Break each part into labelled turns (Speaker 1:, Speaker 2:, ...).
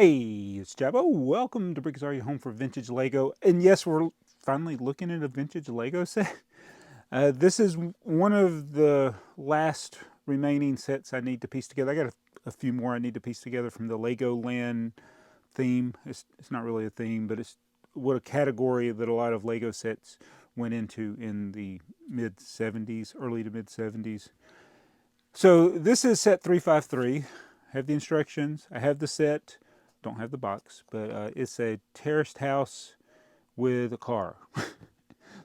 Speaker 1: Hey, it's Jabbo. Welcome to BrickTsar, your home for vintage Lego. And yes, we're finally looking at a vintage Lego set. This is one of the last remaining sets I need to piece together. I got a few more I need to piece together from the Lego Land theme. It's not really a theme, but it's what a category that a lot of Lego sets went into in the mid 70s, early to mid 70s. So this is set 353. I have the instructions. I have the set. Don't have the box, but it's a Terrace House with a car,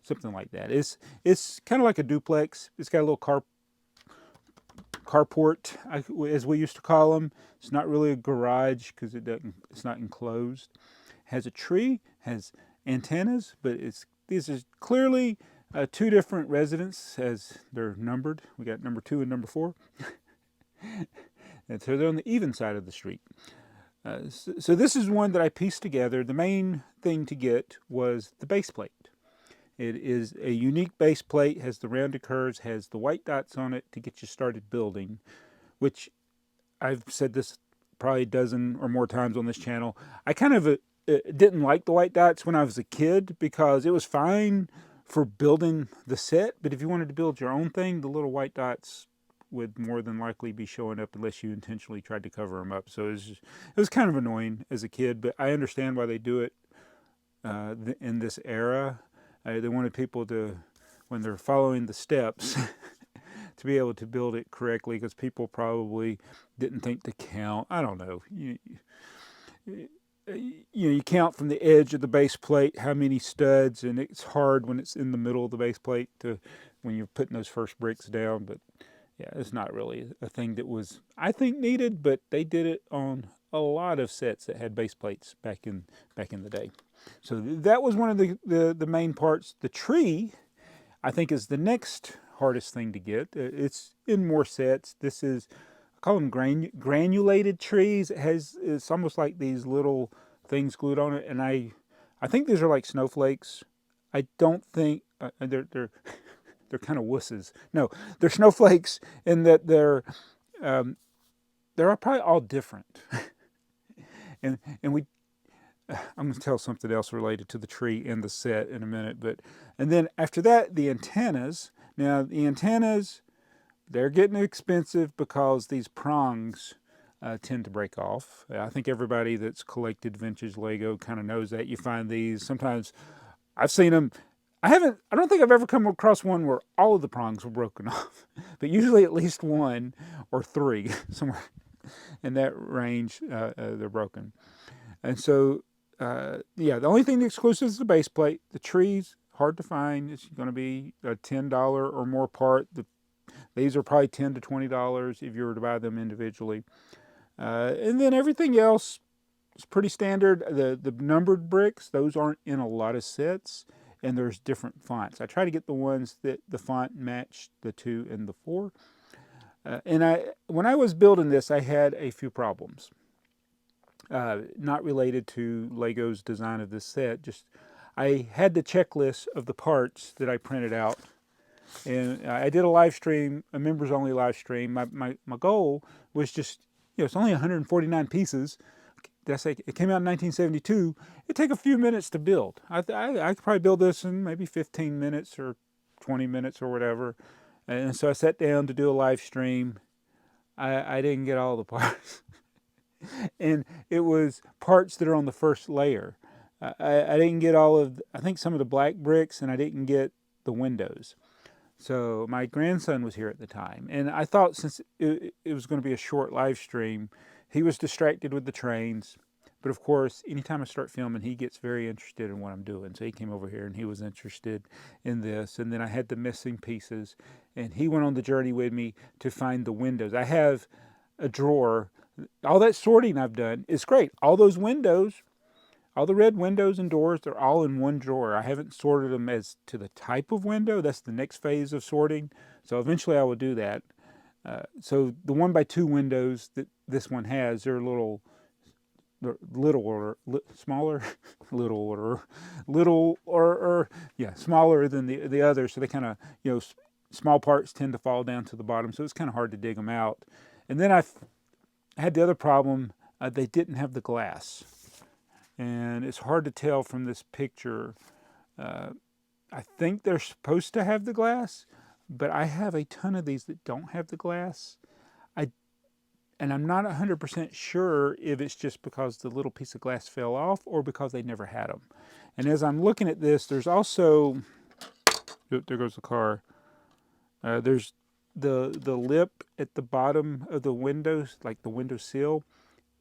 Speaker 1: something like that. It's kind of like a duplex. It's got a little carport, as we used to call them. It's not really a garage because it's not enclosed. It has a tree, has antennas, but these are clearly two different residents as they're numbered. We got number 2 and number 4. And so they're on the even side of the street. So this is one that I pieced together. The main thing to get was the base plate. It is a unique base plate, has the rounded curves, has the white dots on it to get you started building, which I've said this probably a dozen or more times on this channel. I kind of didn't like the white dots when I was a kid because it was fine for building the set, but if you wanted to build your own thing, the little white dots would more than likely be showing up unless you intentionally tried to cover them up. So it was kind of annoying as a kid, but I understand why they do it in this era. They wanted people to, when they're following the steps, to be able to build it correctly because people probably didn't think to count. I don't know. You count from the edge of the base plate how many studs, and it's hard when it's in the middle of the base plate when you're putting those first bricks down. But yeah, it's not really a thing that was, I think, needed, but they did it on a lot of sets that had base plates back in the day. So that was one of the main parts. The tree, I think, is the next hardest thing to get. It's in more sets. This is, I call them granulated trees. It's almost like these little things glued on it, and I think these are like snowflakes. I don't think they're kind of wusses. No, they're snowflakes in that they're probably all different. and I'm going to tell something else related to the tree and the set in a minute. And then after that, the antennas. Now the antennas, they're getting expensive because these prongs tend to break off. I think everybody that's collected vintage Lego kind of knows that. You find these sometimes. I've seen them. I don't think I've ever come across one where all of the prongs were broken off, but usually at least 1 or 3, somewhere in that range, they're broken. And so, yeah, the only thing that's exclusive is the base plate. The trees, hard to find. It's going to be a $10 or more part. These are probably $10 to $20 if you were to buy them individually. And then everything else is pretty standard. The numbered bricks, those aren't in a lot of sets. And there's different fonts. I try to get the ones that the font matched the 2 and the 4. When I was building this, I had a few problems. Not related to Lego's design of this set. Just I had the checklist of the parts that I printed out, and I did a live stream, a members only live stream. My goal was just, it's only 149 pieces. Did I say it came out in 1972? It'd take a few minutes to build. I could probably build this in maybe 15 minutes or 20 minutes or whatever. And so I sat down to do a live stream. I didn't get all the parts. And it was parts that are on the first layer. I didn't get all of, I think some of the black bricks, and I didn't get the windows. So my grandson was here at the time. And I thought since it was going to be a short live stream, he was distracted with the trains. But of course, anytime I start filming, he gets very interested in what I'm doing. So he came over here and he was interested in this. And then I had the missing pieces. And he went on the journey with me to find the windows. I have a drawer. All that sorting I've done is great. All those windows, all the red windows and doors, they're all in one drawer. I haven't sorted them as to the type of window. That's the next phase of sorting. So eventually I will do that. So the 1x2 windows that this one has, they're smaller, smaller than the others. So they kind of, small parts tend to fall down to the bottom. So it's kind of hard to dig them out. And then I had the other problem. they didn't have the glass. And it's hard to tell from this picture. I think they're supposed to have the glass, but I have a ton of these that don't have the glass. And I'm not 100% sure if it's just because the little piece of glass fell off or because they never had them. And as I'm looking at this, there's also, oh, there goes the car. There's the lip at the bottom of the windows, like the window sill.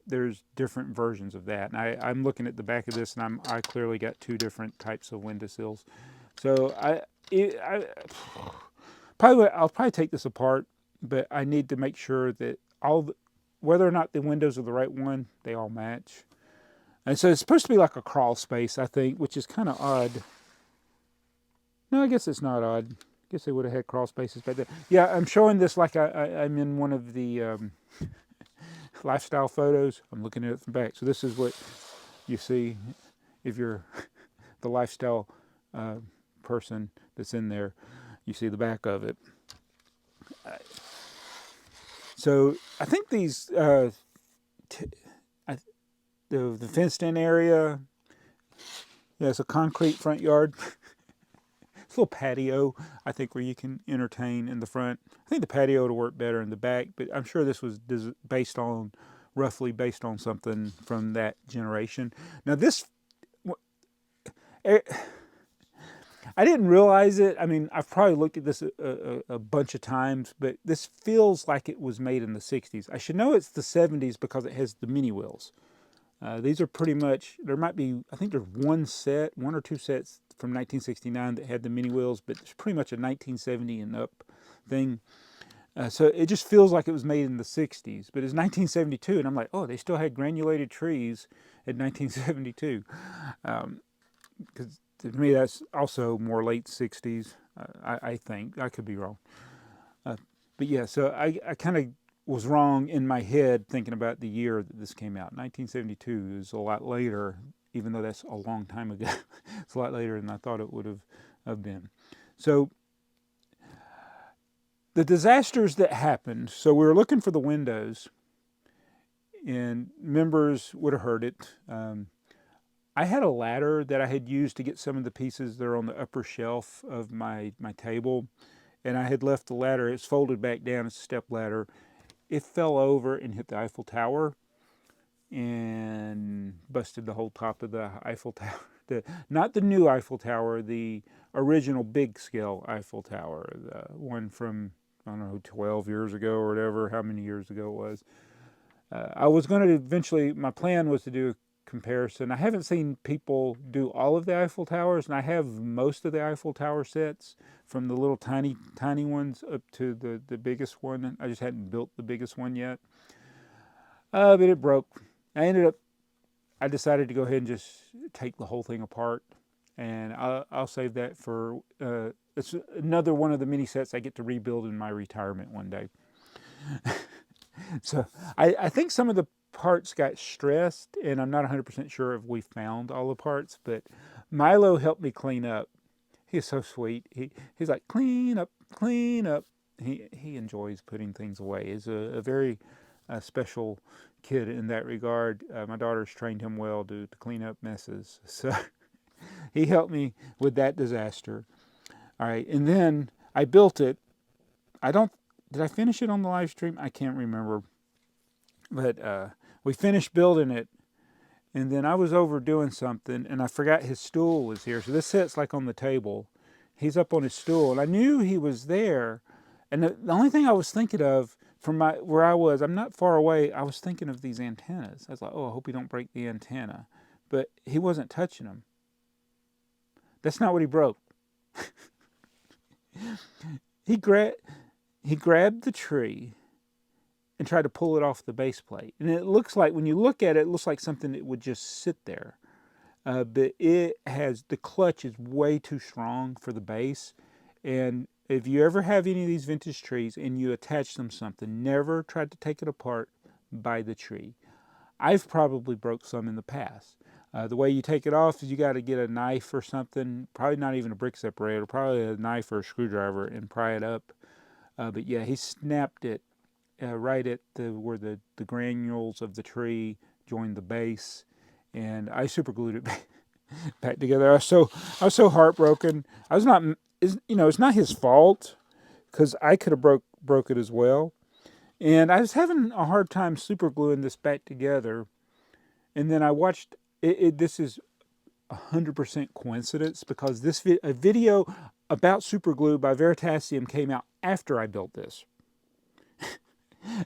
Speaker 1: There's different versions of that. And I'm looking at the back of this, and I clearly got two different types of window sills. So I'll probably take this apart, but I need to make sure that whether or not the windows are the right one, they all match. And so it's supposed to be like a crawl space, I think, which is kind of odd. No, I guess it's not odd. I guess they would have had crawl spaces back there. Yeah, I'm showing this like I'm in one of the lifestyle photos. I'm looking at it from back. So this is what you see if you're the lifestyle person that's in there. You see the back of it. So I think these, the fenced-in area, yeah, it's a concrete front yard. It's a little patio, I think, where you can entertain in the front. I think the patio would work better in the back, but I'm sure this was roughly based on something from that generation. Now this, I didn't realize it. I mean, I've probably looked at this a bunch of times, but this feels like it was made in the 60s. I should know it's the 70s because it has the mini wheels. These are pretty much, there might be, I think there's one or two sets from 1969 that had the mini wheels, but it's pretty much a 1970 and up thing. So it just feels like it was made in the 60s, but it's 1972, and I'm like, oh, they still had granulated trees in 1972. Because to me, that's also more late 60s, I think. I could be wrong. But yeah, so I kind of was wrong in my head thinking about the year that this came out. 1972 is a lot later, even though that's a long time ago. It's a lot later than I thought it would have been. So the disasters that happened, so we were looking for the windows, and members would have heard it. I had a ladder that I had used to get some of the pieces that are on the upper shelf of my table, and I had left the ladder. It's folded back down. It's a step ladder. It fell over and hit the Eiffel Tower and busted the whole top of the Eiffel Tower. Not the new Eiffel Tower, the original big scale Eiffel Tower, the one from, I don't know, 12 years ago or whatever, how many years ago it was. I was going to eventually, my plan was to do a comparison. I haven't seen people do all of the Eiffel Towers, and I have most of the Eiffel Tower sets, from the little tiny ones up to the biggest one. I just hadn't built the biggest one yet. But it broke. I decided to go ahead and just take the whole thing apart, and I'll save that for, it's another one of the mini sets I get to rebuild in my retirement one day. So I think some of the parts got stressed, and I'm not 100% sure if we found all the parts, but Milo helped me clean up. He's so sweet. He's like, clean up, clean up. He enjoys putting things away. He's a very special kid in that regard. My daughter's trained him well to clean up messes. So he helped me with that disaster. All right, and then I built it. Did I finish it on the live stream? I can't remember. But we finished building it, and then I was over doing something, and I forgot his stool was here. So this set's like on the table. He's up on his stool, and I knew he was there. And the only thing I was thinking of from where I was, I'm not far away, I was thinking of these antennas. I was like, oh, I hope he don't break the antenna. But he wasn't touching them. That's not what he broke. He grabbed the tree and tried to pull it off the base plate. And it looks like, when you look at it, it looks like something that would just sit there. But the clutch is way too strong for the base. And if you ever have any of these vintage trees and you attach them something, never try to take it apart by the tree. I've probably broke some in the past. The way you take it off is you got to get a knife or something, probably not even a brick separator, probably a knife or a screwdriver, and pry it up. But yeah, he snapped it right at where the granules of the tree joined the base, and I super glued it back together. I was so heartbroken. I was not, it's not his fault because I could have broke it as well. And I was having a hard time super gluing this back together. And then I watched it. This is 100% coincidence because a video about super glue by Veritasium came out after I built this.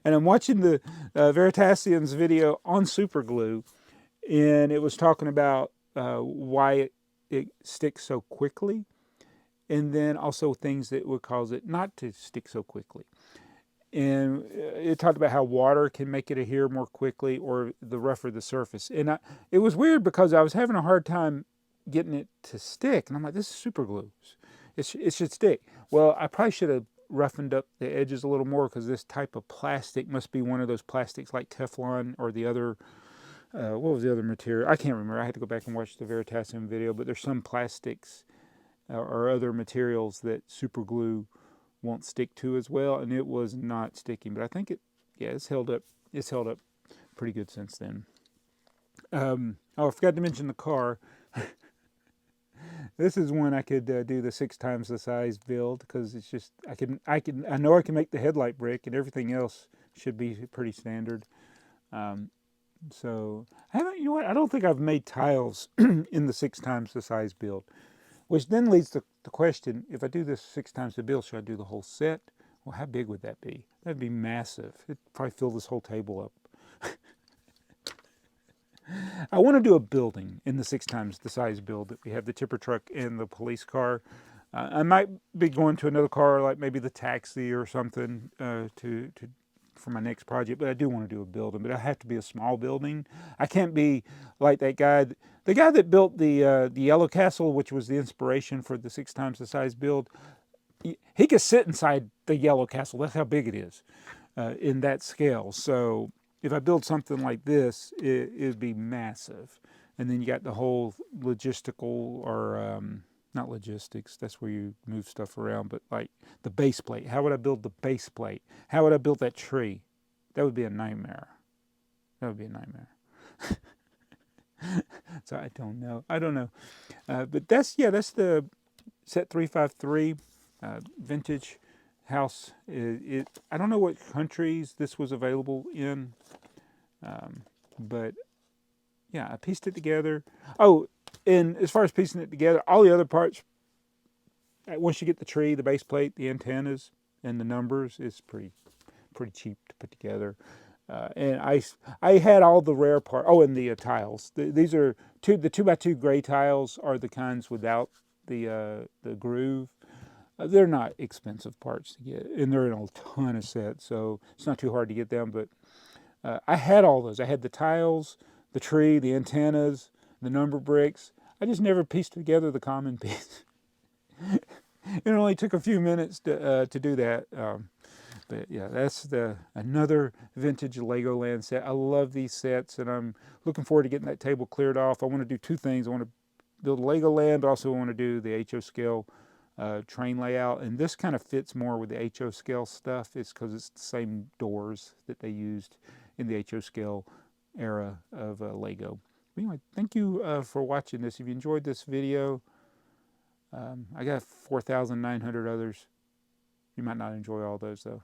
Speaker 1: And I'm watching the Veritasium's video on super glue, and it was talking about why it sticks so quickly, and then also things that would cause it not to stick so quickly. And it talked about how water can make it adhere more quickly, or the rougher the surface. And it was weird because I was having a hard time getting it to stick, and I'm like, this is super glue. It should stick. Well, I probably should have roughened up the edges a little more because this type of plastic must be one of those plastics like Teflon or the other, what was the other material? I can't remember. I had to go back and watch the Veritasium video, but there's some plastics or other materials that super glue won't stick to as well, and it was not sticking. But I think it's held up. It's held up pretty good since then. Oh, I forgot to mention the car. This is one I could do the 6 times the size build because it's just I know I can make the headlight brick, and everything else should be pretty standard. So I haven't. You know what? I don't think I've made tiles in the 6 times the size build, which then leads to the question: if I do this 6 times the build, should I do the whole set? Well, how big would that be? That'd be massive. It'd probably fill this whole table up. I want to do a building in the 6 times the size build that we have, the tipper truck and the police car. I might be going to another car like maybe the taxi or something for my next project, but I do want to do a building, but it'll have to be a small building. I can't be like that guy, the guy that built the Yellow Castle, which was the inspiration for the 6 times the size build. He could sit inside the Yellow Castle. That's how big it is in that scale. So if I build something like this, it'd be massive. And then you got the whole logistical, or not logistics, that's where you move stuff around, but like the base plate. How would I build the base plate? How would I build that tree? That would be a nightmare. That would be a nightmare. So I don't know. But that's the set 353 vintage house. I don't know what countries this was available in, but yeah, I pieced it together. Oh, and as far as piecing it together, all the other parts, once you get the tree, the base plate, the antennas, and the numbers, it's pretty cheap to put together. And I had all the rare parts. Oh, and the tiles. These are the 2x2 gray tiles are the kinds without the groove. They're not expensive parts to get, and they're in a ton of sets, so it's not too hard to get them. But I had all those. I had the tiles, the tree, the antennas, the number bricks. I just never pieced together the common piece. It only took a few minutes to do that. But yeah, that's another vintage Legoland set. I love these sets, and I'm looking forward to getting that table cleared off. I want to do 2 things. I want to build a Legoland, but also I want to do the HO scale train layout. And this kind of fits more with the HO scale stuff. It's because it's the same doors that they used in the HO scale era of Lego. But anyway, thank you for watching this. If you enjoyed this video, I got 4,900 others. You might not enjoy all those though.